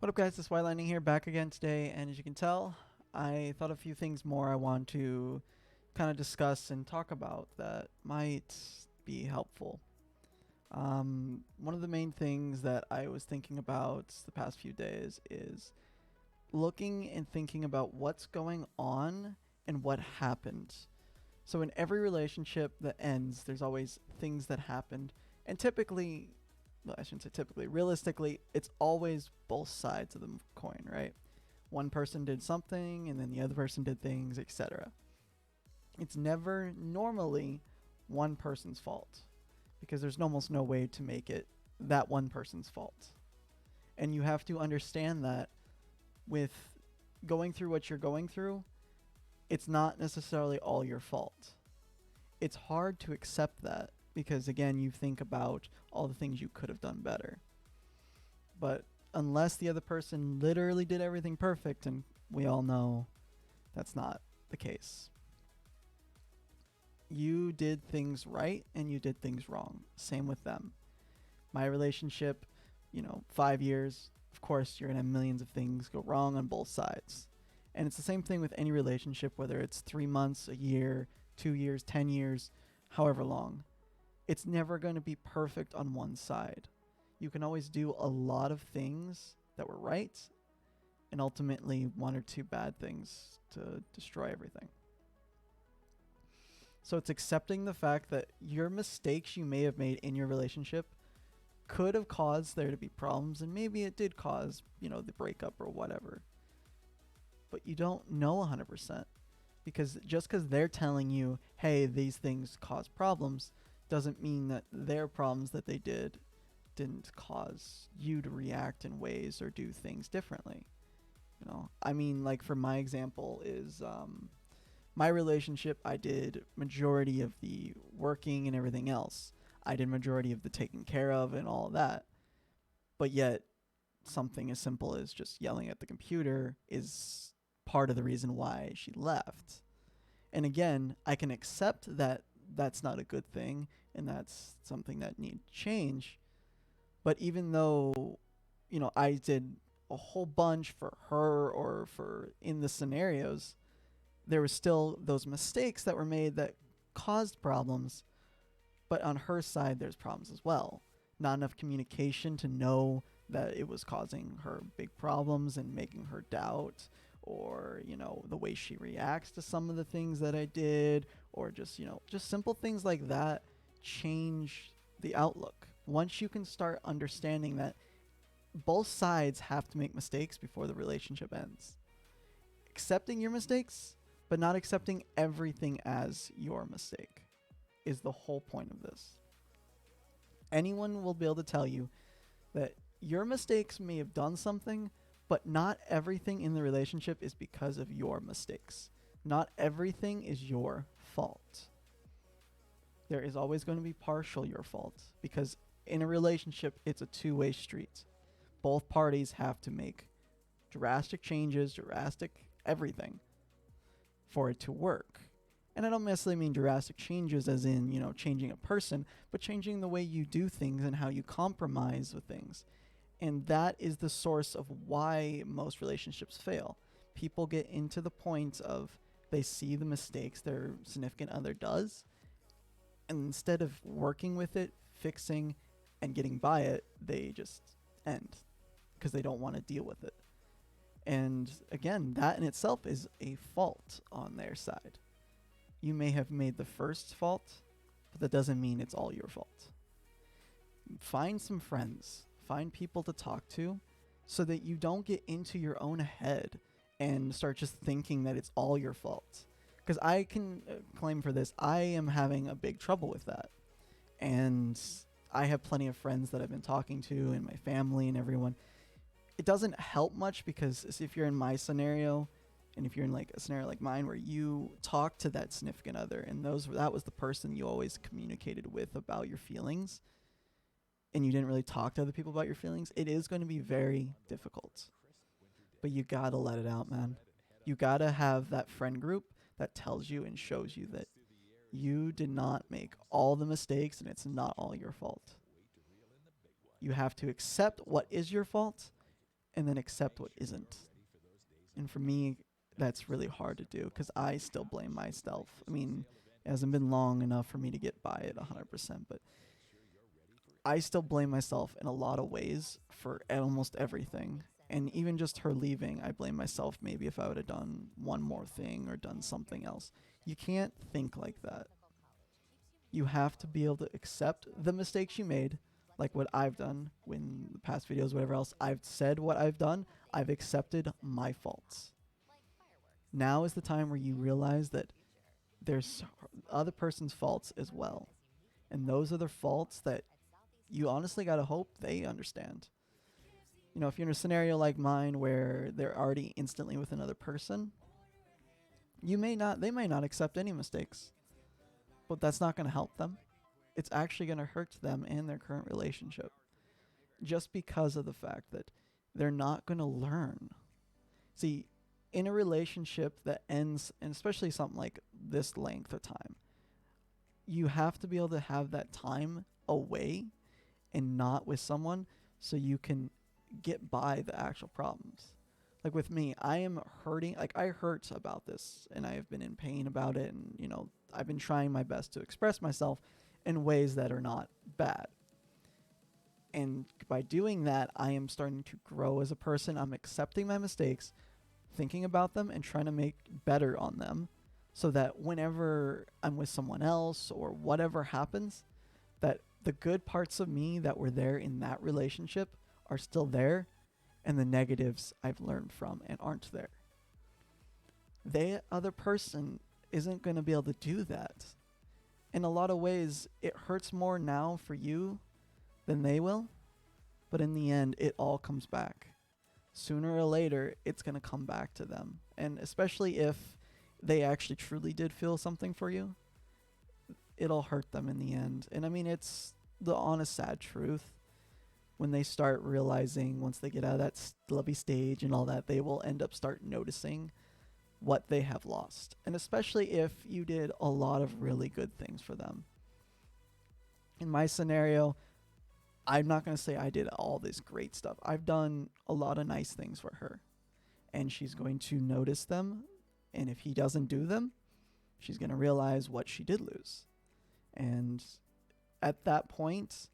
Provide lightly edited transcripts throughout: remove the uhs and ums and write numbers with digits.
What up, guys? This is White Lightning here, back again today, and as you can tell, I thought a few things more I want to kind of discuss and talk about that might be helpful. One of the main things that I was thinking about the past few days is looking and thinking about what's going on and what happened. So in every relationship that ends, there's always things that happened, and typically, well, I shouldn't say typically, realistically, it's always both sides of the coin, right? One person did something and then the other person did things, etc. It's never normally one person's fault because there's almost no way to make it that one person's fault. And you have to understand that with going through what you're going through, it's not necessarily all your fault. It's hard to accept that because, again, you think about all the things you could have done better. But unless the other person literally did everything perfect, and we all know that's not the case. You did things right and you did things wrong. Same with them. My relationship, 5 years, of course, you're going to have millions of things go wrong on both sides. And it's the same thing with any relationship, whether it's 3 months, a year, 2 years, 10 years, however long. It's never going to be perfect on one side. You can always do a lot of things that were right and ultimately one or two bad things to destroy everything. So it's accepting the fact that your mistakes you may have made in your relationship could have caused there to be problems, and maybe it did cause, the breakup or whatever. But you don't know 100%, because just because they're telling you, hey, these things cause problems, doesn't mean that their problems that they didn't cause you to react in ways or do things differently. Like for my example is my relationship, I did majority of the working and everything else. I did majority of the taking care of and all of that. But yet something as simple as just yelling at the computer is part of the reason why she left. And again, I can accept that that's not a good thing and that's something that needs change. But even though, I did a whole bunch for her or for in the scenarios, there were still those mistakes that were made that caused problems. But on her side, there's problems as well. Not enough communication to know that it was causing her big problems and making her doubt, or the way she reacts to some of the things that I did, or just simple things like that change the outlook. Once you can start understanding that both sides have to make mistakes before the relationship ends. Accepting your mistakes, but not accepting everything as your mistake is the whole point of this. Anyone will be able to tell you that your mistakes may have done something, but not everything in the relationship is because of your mistakes. Not everything is your fault. There is always going to be partial your fault, because in a relationship, it's a two-way street. Both parties have to make drastic changes, drastic everything for it to work. And I don't necessarily mean drastic changes as in, changing a person, but changing the way you do things and how you compromise with things. And that is the source of why most relationships fail. People get into the point of they see the mistakes their significant other does, and instead of working with it, fixing, and getting by it, they just end because they don't want to deal with it. And again, that in itself is a fault on their side. You may have made the first fault, but that doesn't mean it's all your fault. Find some friends. Find people to talk to so that you don't get into your own head and start just thinking that it's all your fault. Because I can claim for this, I am having a big trouble with that. And I have plenty of friends that I've been talking to, and my family and everyone. It doesn't help much because if you're in my scenario, and if you're in like a scenario like mine where you talk to that significant other and that was the person you always communicated with about your feelings, and you didn't really talk to other people about your feelings, it is going to be very difficult. But you gotta let it out, man. You gotta have that friend group that tells you and shows you that you did not make all the mistakes and it's not all your fault. You have to accept what is your fault and then accept what isn't. And for me, that's really hard to do because I still blame myself. I mean, it hasn't been long enough for me to get by it 100%, but I still blame myself in a lot of ways for almost everything. And even just her leaving, I blame myself maybe if I would have done one more thing or done something else. You can't think like that. You have to be able to accept the mistakes you made, like what I've done when the past videos, whatever else. I've said what I've done, I've accepted my faults. Now is the time where you realize that there's other person's faults as well. And those are the faults that you honestly got to hope they understand. You know, if you're in a scenario like mine where they're already instantly with another person, they may not accept any mistakes, but that's not going to help them. It's actually going to hurt them and their current relationship just because of the fact that they're not going to learn. See, in a relationship that ends, and especially something like this length of time, you have to be able to have that time away and not with someone so you can get by the actual problems. Like with me, I am hurting. Like I hurt about this and I have been in pain about it. And, you know, I've been trying my best to express myself in ways that are not bad. And by doing that, I am starting to grow as a person. I'm accepting my mistakes, thinking about them, and trying to make better on them so that whenever I'm with someone else or whatever happens, that the good parts of me that were there in that relationship are still there, and the negatives I've learned from and aren't there. The other person isn't going to be able to do that. In a lot of ways, it hurts more now for you than they will, but in the end, it all comes back. Sooner or later, it's going to come back to them. And especially if they actually truly did feel something for you, it'll hurt them in the end. And I mean, it's the honest, sad truth. When they start realizing, once they get out of that lovey stage and all that, they will end up start noticing what they have lost. And especially if you did a lot of really good things for them. In my scenario, I'm not going to say I did all this great stuff. I've done a lot of nice things for her. And she's going to notice them. And if he doesn't do them, she's going to realize what she did lose. And at that point,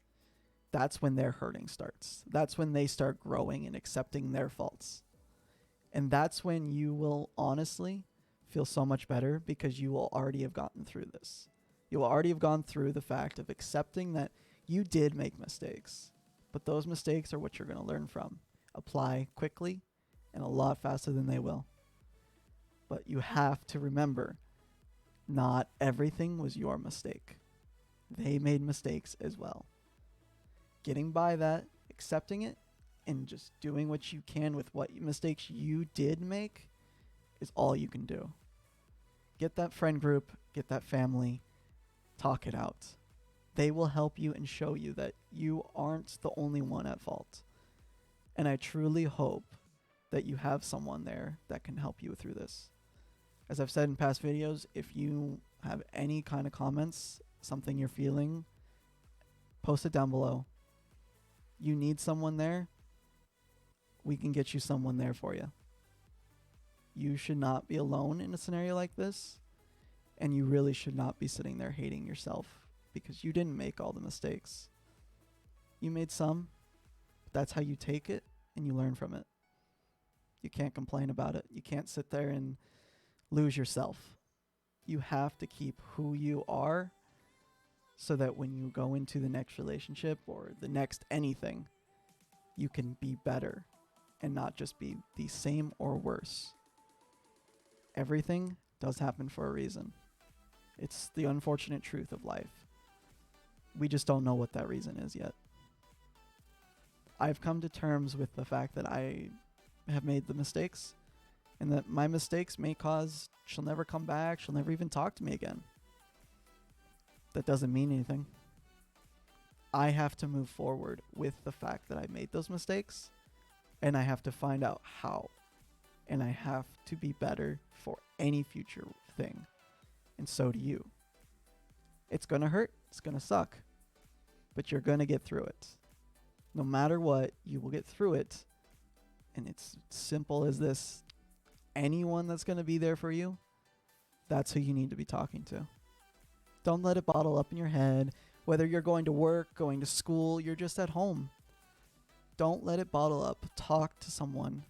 that's when their hurting starts. That's when they start growing and accepting their faults. And that's when you will honestly feel so much better because you will already have gotten through this. You will already have gone through the fact of accepting that you did make mistakes, but those mistakes are what you're going to learn from. Apply quickly and a lot faster than they will. But you have to remember, not everything was your mistake. They made mistakes as well. Getting by that, accepting it, and just doing what you can with what mistakes you did make is all you can do. Get that friend group, get that family, talk it out. They will help you and show you that you aren't the only one at fault. And I truly hope that you have someone there that can help you through this. As I've said in past videos, if you have any kind of comments, something you're feeling, post it down below. You need someone there, we can get you someone there for you. You should not be alone in a scenario like this, and you really should not be sitting there hating yourself because you didn't make all the mistakes. You made some, but that's how you take it and you learn from it. You can't complain about it. You can't sit there and lose yourself. You have to keep who you are so that when you go into the next relationship or the next anything, you can be better and not just be the same or worse. Everything does happen for a reason. It's the unfortunate truth of life. We just don't know what that reason is yet. I've come to terms with the fact that I have made the mistakes and that my mistakes may cause she'll never come back, she'll never even talk to me again. That doesn't mean anything. I have to move forward with the fact that I made those mistakes, and I have to find out how. And I have to be better for any future thing. And so do you. It's going to hurt. It's going to suck. But you're going to get through it. No matter what, you will get through it. And it's simple as this. Anyone that's going to be there for you, that's who you need to be talking to. Don't let it bottle up in your head. Whether you're going to work, going to school, you're just at home. Don't let it bottle up. Talk to someone.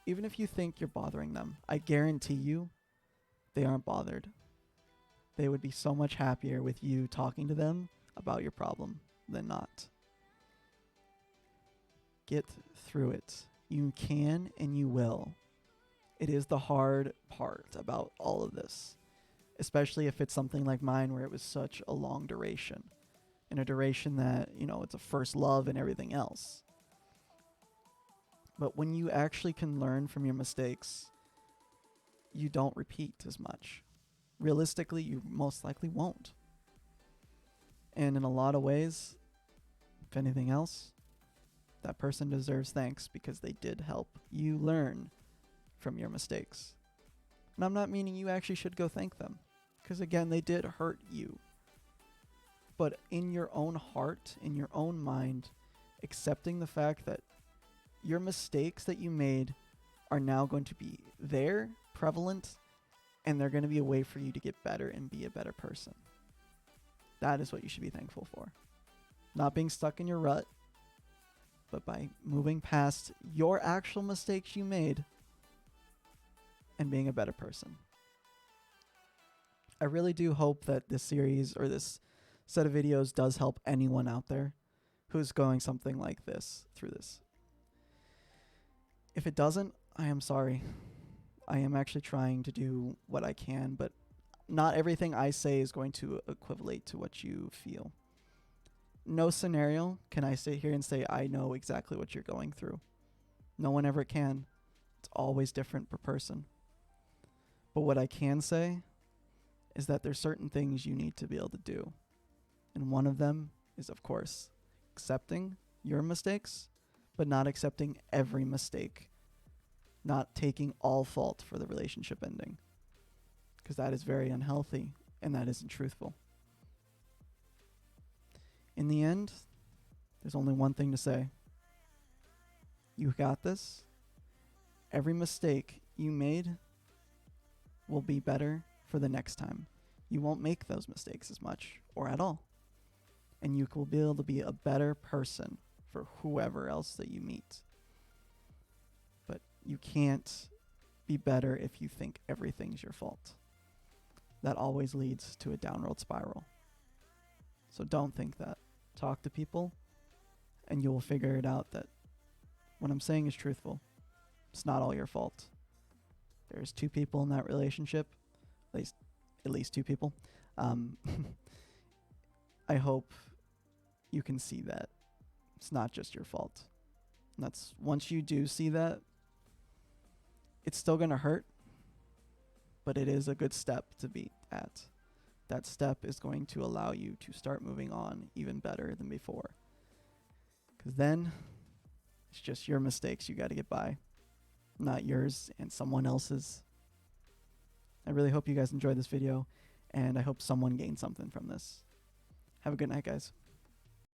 Even if you think you're bothering them, I guarantee you they aren't bothered. They would be so much happier with you talking to them about your problem than not. Get through it. You can and you will. It is the hard part about all of this, especially if it's something like mine where it was such a long duration, and a duration that, it's a first love and everything else. But when you actually can learn from your mistakes, you don't repeat as much. Realistically, you most likely won't. And in a lot of ways, if anything else, that person deserves thanks because they did help you learn from your mistakes. And I'm not meaning you actually should go thank them, because again, they did hurt you. But in your own heart, in your own mind, accepting the fact that your mistakes that you made are now going to be there, prevalent, and they're going to be a way for you to get better and be a better person. That is what you should be thankful for. Not being stuck in your rut, but by moving past your actual mistakes you made and being a better person. I really do hope that this series or this set of videos does help anyone out there who's going something like this through this. If it doesn't, I am sorry. I am actually trying to do what I can, but not everything I say is going to equivalate to what you feel. No scenario can I sit here and say I know exactly what you're going through. No one ever can. It's always different per person. But what I can say is that there's certain things you need to be able to do. And one of them is, of course, accepting your mistakes, but not accepting every mistake. Not taking all fault for the relationship ending. Because that is very unhealthy and that isn't truthful. In the end, there's only one thing to say. You got this. Every mistake you made will be better for the next time. You won't make those mistakes as much or at all. And you will be able to be a better person for whoever else that you meet. But you can't be better if you think everything's your fault. That always leads to a downward spiral. So don't think that. Talk to people, and you will figure it out that what I'm saying is truthful. It's not all your fault. There's two people in that relationship, at least two people. I hope you can see that it's not just your fault. And that's once you do see that, it's still gonna hurt, but it is a good step to be at. That step is going to allow you to start moving on even better than before. Because then it's just your mistakes you got to get by, not yours and someone else's. I really hope you guys enjoyed this video, and I hope someone gained something from this. Have a good night, guys.